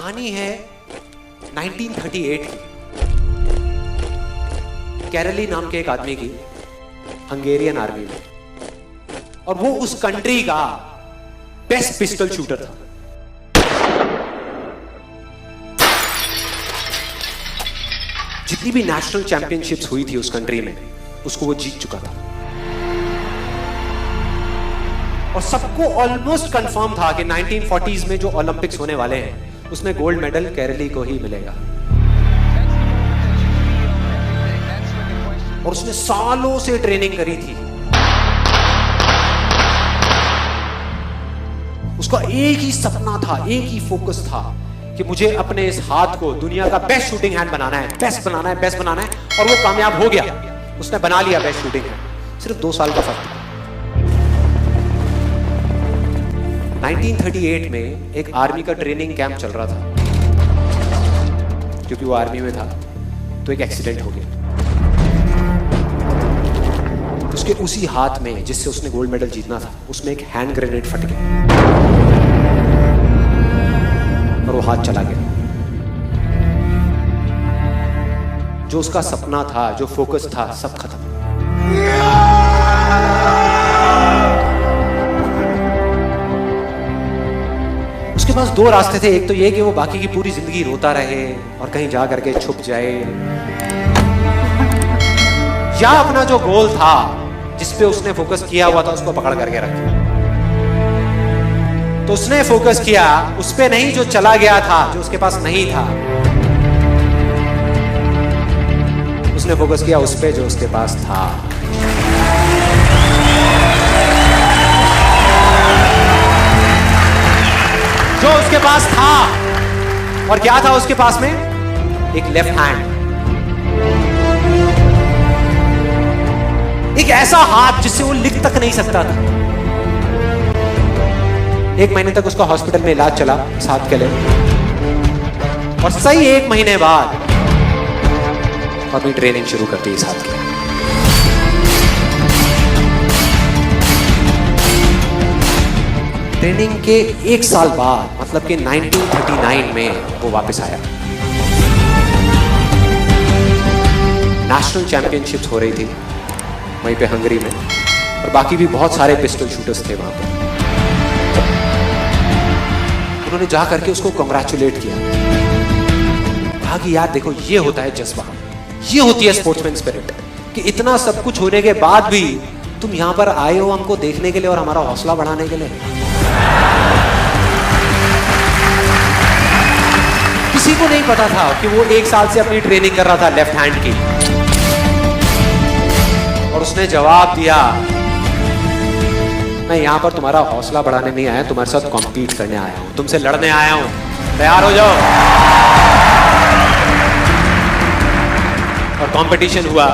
कहानी है 1938 की। कैरली नाम के एक आदमी की हंगेरियन आर्मी में, और वो उस कंट्री का बेस्ट पिस्टल शूटर था। जितनी भी नेशनल चैंपियनशिप्स हुई थी उस कंट्री में, उसको वो जीत चुका था। और सबको ऑलमोस्ट कंफर्म था कि 1940s में जो ओलंपिक्स होने वाले हैं उसमें गोल्ड मेडल कैरली को ही मिलेगा। और उसने सालों से ट्रेनिंग करी थी। उसका एक ही सपना था, एक ही फोकस था कि मुझे अपने इस हाथ को दुनिया का बेस्ट शूटिंग हैंड बनाना है, बेस्ट बनाना है, बेस्ट बनाना है। और वो कामयाब हो गया, उसने बना लिया बेस्ट शूटिंग हैंड। सिर्फ 2 साल का फर्क था। 1938 में एक आर्मी का ट्रेनिंग कैंप चल रहा था। क्योंकि वो आर्मी में था तो एक एक्सीडेंट हो गया। उसके उसी हाथ में जिससे उसने गोल्ड मेडल जीतना था, उसमें एक हैंड ग्रेनेड फट गया और वो हाथ चला गया। जो उसका सपना था, जो फोकस था, सब खत्म। उसके पास 2 रास्ते थे। एक तो ये कि वो बाकी की पूरी जिंदगी रोता रहे और कहीं जा करके छुप जाए, या अपना जो गोल था जिस पे उसने फोकस किया हुआ था उसको पकड़ करके रखे। तो उसने फोकस किया उस पे नहीं जो चला गया था, जो उसके पास नहीं था। उसने फोकस किया उस पे जो उसके पास था। जो उसके पास था, और क्या था उसके पास में? एक लेफ्ट हैंड, एक ऐसा हाथ जिससे वो लिख तक नहीं सकता था। 1 महीने तक उसका हॉस्पिटल में इलाज चला इस हाथ के लिए, और सही 1 महीने बाद अपनी ट्रेनिंग शुरू करती इस हाथ की। ट्रेनिंग के 1 साल बाद, मतलब कि 1939 में वो वापस आया। नेशनल चैंपियनशिप्स हो रही थी वहीं पे हंगरी में, और बाकी भी बहुत सारे पिस्टल शूटर्स थे वहां पर। उन्होंने जा करके उसको कांग्रेचुलेट किया। कहा कि यार देखो, ये होता है जज्बा, ये होती है स्पोर्ट्समैन स्पिरिट, कि इतना सब कुछ होने के बाद भी तुम यहां पर आए हो हमको देखने के लिए और हमारा हौसला बढ़ाने के लिए। किसी को नहीं पता था कि वो 1 साल से अपनी ट्रेनिंग कर रहा था लेफ्ट हैंड की। और उसने जवाब दिया, मैं यहां पर तुम्हारा हौसला बढ़ाने नहीं आया, तुम्हारे साथ कॉम्पीट करने आया हूं, तुमसे लड़ने आया हूं, तैयार हो जाओ। और कंपटीशन हुआ।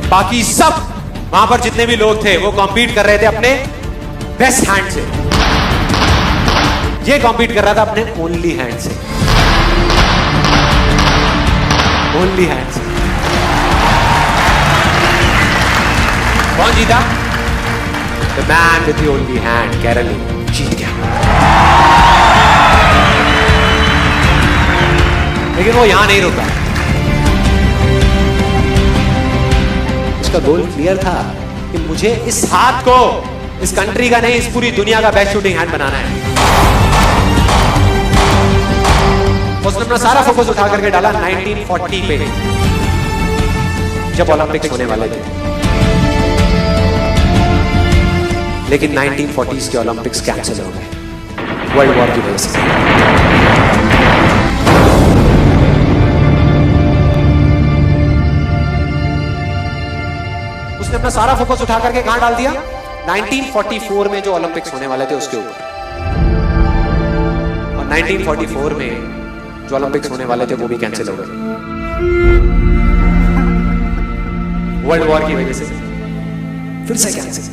बाकी सब वहां पर जितने भी लोग थे वो कॉम्पीट कर रहे थे अपने बेस्ट हैंड से। ये कॉम्पीट कर रहा था अपने ओनली हैंड से, ओनली हैंड से। कौन जीता? The man with the only hand, Kairali जीत गया। लेकिन वो यहां नहीं रुका। उसका गोल क्लियर था कि मुझे इस हाथ को इस कंट्री का नहीं, इस पूरी दुनिया का बेस्ट शूटिंग हैंड बनाना है। उसने अपना सारा फोकस उठा करके डाला 1940 पे, जब ओलंपिक्स होने वाले थे। लेकिन 1940s के ओलंपिक्स कैंसिल हो गए वर्ल्ड वॉर की वजह से। उसने अपना सारा फोकस उठा करके कहां डाल दिया? 1944 में जो ओलंपिक्स होने वाले थे उसके ऊपर। और 1944 में जो ओलंपिक्स होने वाले थे वो भी कैंसिल हो गए वर्ल्ड वॉर की वजह से। फिर से कैंसिल।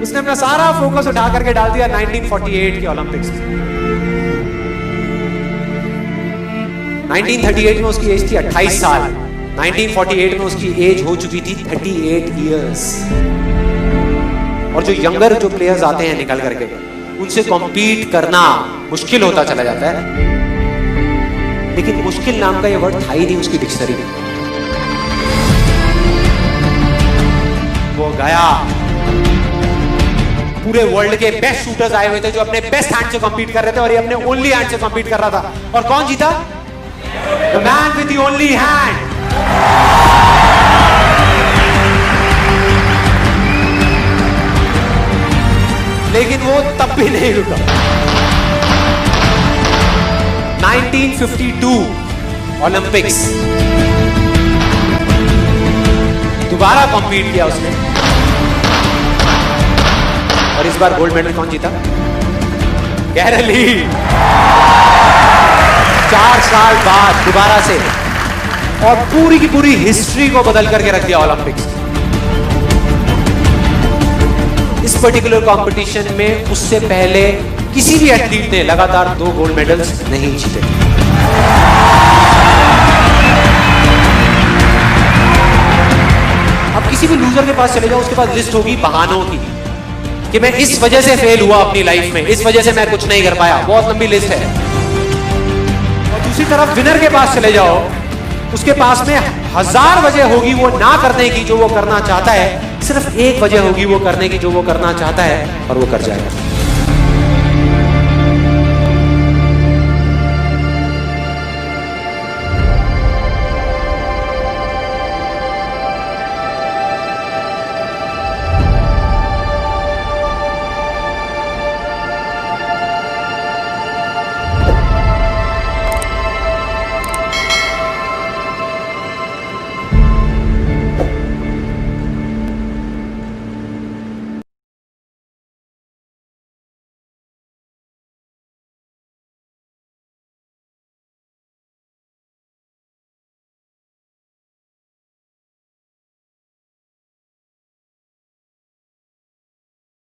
उसने अपना सारा फोकस उठा करके डाल दिया 1948 के ओलंपिक्स में। 1938 में उसकी एज थी 28 साल, 1948 में उसकी एज हो चुकी थी 38 इयर्स। और जो यंगर जो प्लेयर्स आते हैं निकल करके, उनसे कॉम्पीट करना मुश्किल होता चला जाता है। लेकिन मुश्किल नाम का ये वर्ड था ही नहीं उसकी डिक्शनरी में। वो गया, पूरे वर्ल्ड के बेस्ट शूटर्स आए हुए थे जो अपने बेस्ट हैंड से कॉम्पीट कर रहे थे, और ये अपने ओनली हैंड से कॉम्पीट कर रहा था। और कौन जीता? The man with the only hand. लेकिन वो तब भी नहीं रुका। 1952 ओलंपिक्स, दोबारा कॉम्पीट किया उसने, और इस बार गोल्ड मेडल कौन जीता? कैरल ली। 4 साल बाद दोबारा से, और पूरी की पूरी हिस्ट्री को बदल करके रख दिया ओलंपिक्स। इस पर्टिकुलर कंपटीशन में उससे पहले किसी भी एथलीट ने लगातार 2 गोल्ड मेडल्स नहीं जीते। अब किसी भी लूजर के पास चले जाओ, उसके पास लिस्ट होगी बहानों की कि मैं इस वजह से फेल हुआ अपनी लाइफ में, इस वजह से मैं कुछ नहीं कर पाया। बहुत लंबी लिस्ट है। और दूसरी तरफ विनर के पास चले जाओ, उसके पास में 1000 वजह होगी वो ना करने की जो वो करना चाहता है, सिर्फ एक वजह होगी वो करने की जो वो करना चाहता है, और वो कर जाएगा।